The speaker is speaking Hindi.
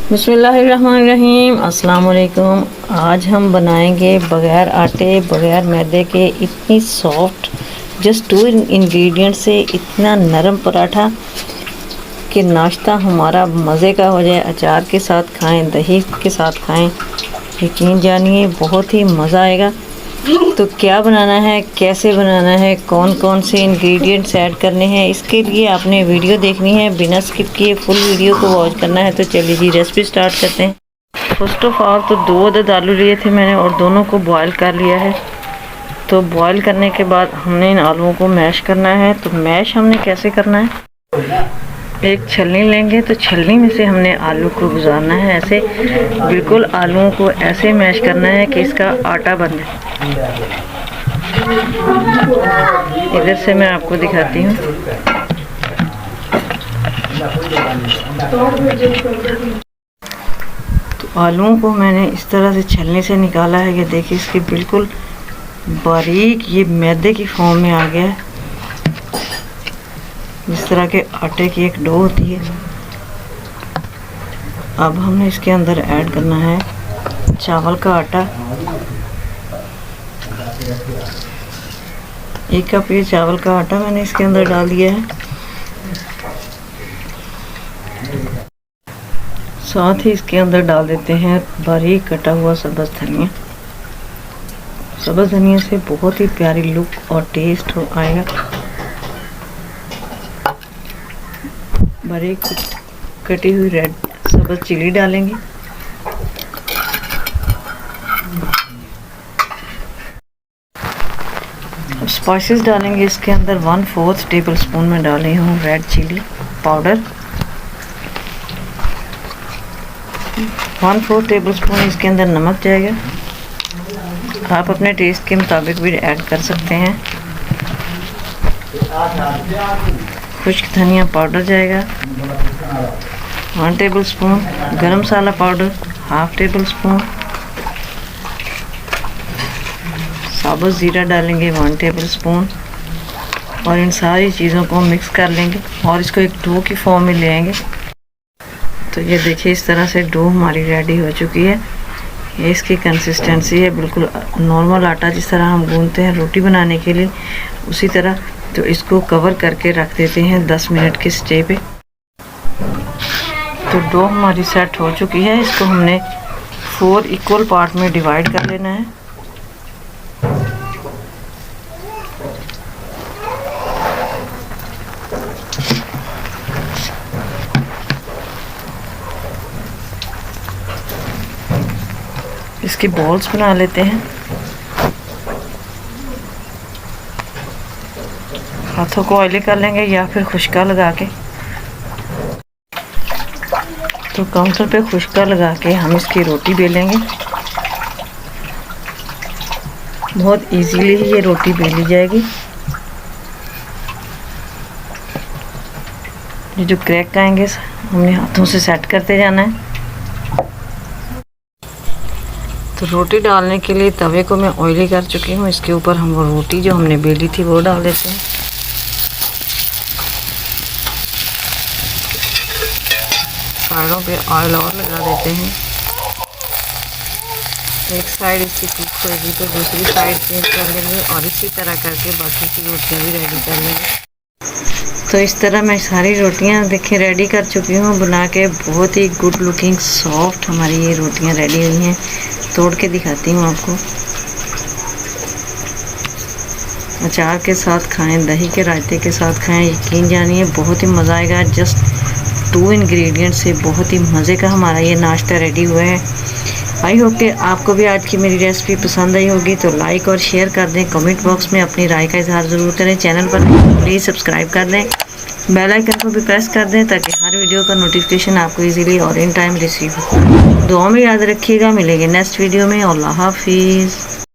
बिस्मिल्लाहिर्रहमानिर्रहीम, अस्सलाम वालेकुम। आज हम बनाएंगे बग़ैर आटे बग़ैर मैदे के इतनी सॉफ्ट जस्ट 2 इंग्रेडिएंट से इतना नरम पराठा कि नाश्ता हमारा मज़े का हो जाए। अचार के साथ खाएं, दही के साथ खाएं, यकीन जानिए बहुत ही मज़ा आएगा। तो क्या बनाना है, कैसे बनाना है, कौन कौन से इंग्रेडिएंट्स ऐड करने हैं, इसके लिए आपने वीडियो देखनी है, बिना स्किप किए फुल वीडियो को वॉच करना है। तो चलिए जी रेसिपी स्टार्ट करते हैं। फर्स्ट ऑफ ऑल तो 2 अदद आलू लिए थे मैंने और दोनों को बॉयल कर लिया है। तो बॉयल करने के बाद हमने इन आलूओं को मैश करना है। तो मैश हमने कैसे करना है, एक छलनी लेंगे तो छलनी में से हमने आलू को गुजारना है, ऐसे बिल्कुल आलूओं को ऐसे मैश करना है कि इसका आटा बन जाए। इधर से मैं आपको दिखाती हूँ। तो आलूओं को मैंने इस तरह से छलनी से निकाला है कि देखिए इसकी बिल्कुल बारीक ये मैदे की फॉर्म में आ गया है। जिस तरह के आटे की एक डो होती है। अब हमने इसके अंदर ऐड करना है चावल का आटा। 1 कप ये चावल का आटा मैंने इसके अंदर डाल दिया है। साथ ही इसके अंदर डाल देते हैं बारीक कटा हुआ सब्ज़ धनिया। सब्ज़ धनिया से बहुत ही प्यारी लुक और टेस्ट आएगा। बारीक कटी हुई रेड सब्ज़ चिली डालेंगे। अब स्पाइसेस डालेंगे इसके अंदर। 1/4 टेबल स्पून में डाली हूँ red chilli powder. 1/4 table spoon इसके अंदर नमक जाएगा। आप अपने टेस्ट के मुताबिक भी ऐड कर सकते हैं। खुश्क धनिया पाउडर जाएगा। 1 टेबल स्पून गरम मसाला पाउडर, 1/2 टेबल स्पून साबुत ज़ीरा डालेंगे, 1 टेबल स्पून। और इन सारी चीज़ों को मिक्स कर लेंगे और इसको एक डो की फॉर्म में ले आएंगे। तो ये देखिए इस तरह से डो हमारी रेडी हो चुकी है। ये इसकी कंसिस्टेंसी है बिल्कुल नॉर्मल आटा जिस तरह हम गूंथते हैं रोटी बनाने के लिए, उसी तरह। तो इसको कवर करके रख देते हैं 10 मिनट के स्टे पे। तो डो हमारी सेट हो चुकी है। इसको हमने 4 इक्वल पार्ट में डिवाइड कर लेना है। इसकी बॉल्स बना लेते हैं। हाथों को ऑयली कर लेंगे या फिर खुश्का लगा के। तो काउंटर पे खुश्का लगा के हम इसकी रोटी बेलेंगे। बहुत इजीली ही ये रोटी बेली जाएगी। ये जो क्रैक आएंगे हमने हाथों से सेट करते जाना है। तो रोटी डालने के लिए तवे को मैं ऑयली कर चुकी हूँ। इसके ऊपर हम वो रोटी जो हमने बेली थी वो डाल देते हैं। साइडों पे ऑयल और लगा देते हैं। एक साइड इसकी कुक होगी तो दूसरी साइड चेंज कर लेंगे और इसी तरह करके बाकी की रोटियां भी रेडी कर लेंगे। तो इस तरह मैं सारी रोटियां देखिए रेडी कर चुकी हूँ बना के। बहुत ही गुड लुकिंग सॉफ्ट हमारी ये रोटियां रेडी हुई हैं। तोड़ के दिखाती हूँ आपको। अचार के साथ खाएं, दही के रायते के साथ खाएं, यकीन जानिए बहुत ही मज़ा आएगा। जस्ट 2 इंग्रेडिएंट से बहुत ही मज़े का हमारा ये नाश्ता रेडी हुआ है। आई होप कि आपको भी आज की मेरी रेसिपी पसंद आई होगी। तो लाइक और शेयर कर दें, कमेंट बॉक्स में अपनी राय का इजहार ज़रूर करें। चैनल पर प्लीज़ सब्सक्राइब कर दें, बेल आइकन को भी प्रेस कर दें ताकि हर वीडियो का नोटिफिकेशन आपको इजीली और इन टाइम रिसीव हो। दुआ में याद रखिएगा। मिलेंगे नेक्स्ट वीडियो में। अल्लाह हाफिज़।